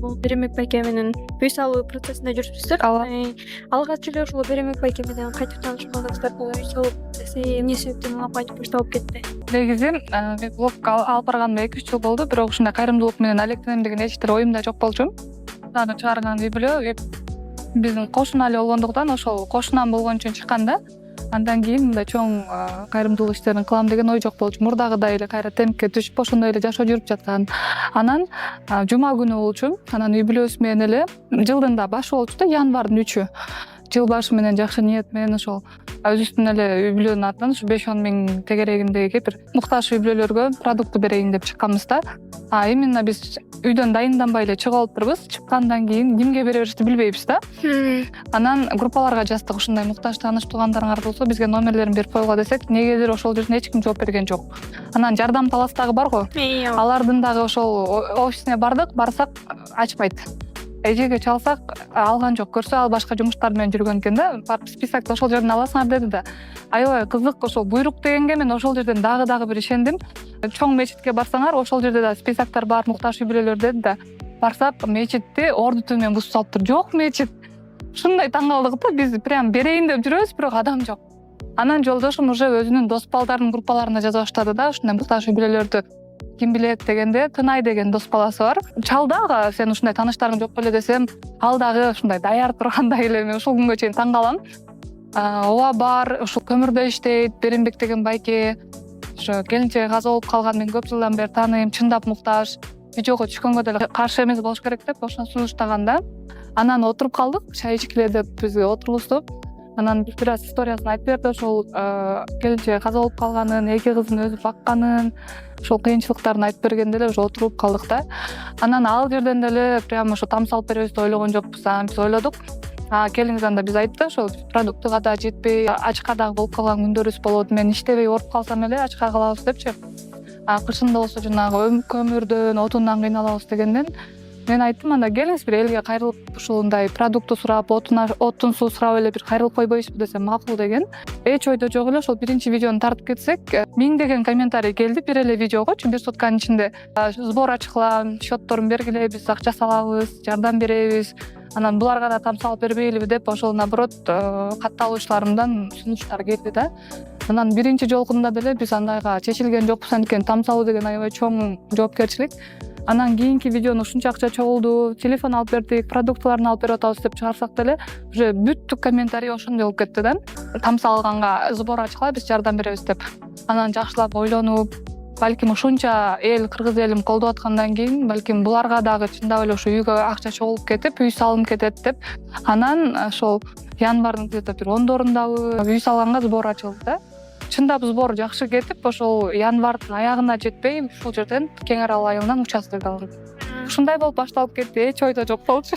бул Беремек байке менен үй салуу процессинде жүрүпсүздөр. Алгач эле ошол Беремек байке менен кайтып таанышып калдыңыздар. Бул үй салуу процесси эмне себептен улам башталып кетти? Негизи мен блогга алып барганыма 2-3 жыл болду, бирок ушундай кайрымдуулук менен алектенем деген эч оюмда жок болчу. Аны чыгарган үй бүлө биздин кошуна эле болгондуктан ошол кошунам болгон үчүн чыкканда, андан кийин мындай чоң кайрымдуулук иштерин кылам деген ой жок болчу. Мурдагыдай эле кайра темпке түшүп ошондой эле жашоо жүрүп жаткан. Анан жума күнү болчу. Анан үй бүлөбүз менен эле жылдын да башы болчу да, январдын 3-ү. Жыл башы менен жакшы ниет менен ошол өзүбүздүн эле үй бүлөнүн атынан ушу 5-10 миң тегерегиндеги бир муктаж үй бүлөлөргө продукт берейин деп чыкканбыз да. Именно биз үйдөн дайынданбай эле чыгып алыптырбыз. Чыккандан кийин кимге бере беришти билбейбиз да. Анан группаларга жаздык, ушундай муктаж тааныш туугандарыңар болсо бизге номерлерин берип койгула десек, негедир ошол жерден эч ким жооп берген жок. Анан жардам талас дагы барго. Алардын дагы ошол офисине бардык, барсак ачпайт. Эжеге чалсак алган жок, көрсө ал башка жумуштар менен жүргөн экен да. Барып списокто ошол жерден аласыңар деди да. Аябай кызык, ошол буйрук дегенге мен ошол жерден дагы бир ишендим. Чоң мечитке барсаңар, ошол жерде да списоктор бар, муктаж үй бүлөлөр деди да. Барсак мечитти орду менен бузуп салыптыр. Жок мечит. Ушундай таң калдык да, биз прям берейин деп жүрөбүз, бирок адам жок. Анан жолдошум уже өзүнүн дос балдарынын группаларына жаза баштады да, ушундай муктаж үй бүлөлөрдү ким билет дегенде, Тынай деген дос баласы бар. Чалды ага, сен ушундай тааныштарың жок беле десем, ал дагы ушундай даяр тургандай эле. Мен ушул күнгө чейин таң калам. Ооба бар, ушул көмүрдө иштейт, Берембек деген байке. Ошо келинчеги каза болуп калган, мен көп жылдан бери тааныйм, чындап муктаж. Видеого түшкөнгө деле каршы эмес болуш керек деп ошону сунуштаган да. Анан отуруп калдык, чай ичкиле деп бизге отургузду. Анан бир аз историясын айтып берди, ошол келинчеги каза болуп калганын, 2 кызын өзү бакканын, ошол кыйынчылыктарын айтып бергенде эле уже отуруп калдык да. Анан ал жерден деле прям ошо там салып беребиз деп ойлогон жокпуз. Биз ойлодук. Келиңиз анда биз айтты, ошол продуктуга да жетпей, ачка дагы болуп калган күндөрүбүз болот. Мен иштебей ооруп калсам эле ачка калабыз депчи. Кышында болсо жанагы көмүрдөн, отундан кыйналабыз дегенден мен айттым, анда келиңиз бир элге кайрылып ушундай продукту сурап, отун суу сурап эле бир кайрылып койбойбузбу десем макул деген. Эч ойдо жок эле ошол биринчи видеону тартып кетсек, 1000 комментарий келди бир эле видеого. Бир сутканын ичинде сбор ачкыла, счетторун бергиле, биз акча салабыз, жардам беребиз. Анан буларга да там салып бербейлиби деп ошол наоборот катталуучуларымдан сунуштар келди да. Анан биринчи жолкунда деле биз андайга чечилген жокпуз, анткени там салуу деген аябай чоң жоопкерчилик. Анан кийинки видеону ушунча акча чогулду, телефон алып бердик, продуктыларын алып берип атабыз деп чыгарсак деле уже бүттүк комментарий ошондой болуп кетти да. Там салганга сбор ачкыла, биз жардам беребиз деп. Анан жакшылап ойлонуп, балким ушунча эл, кыргыз элим колдоп аткандан кийин, балким буларга дагы чындап эле ошо үйгө акча чогулуп кетип, үй салынып кетет деп. Анан ошол январдын где-то бир 10-дорундабы үй салганга сбор ачылды да. Чындап сбор жакшы кетип, ошол январдын аягына жетпей, ушул жерден Кеңарал айылынан участок алдык. Ушундай болуп башталып кетти, эч ойдо жок болчу.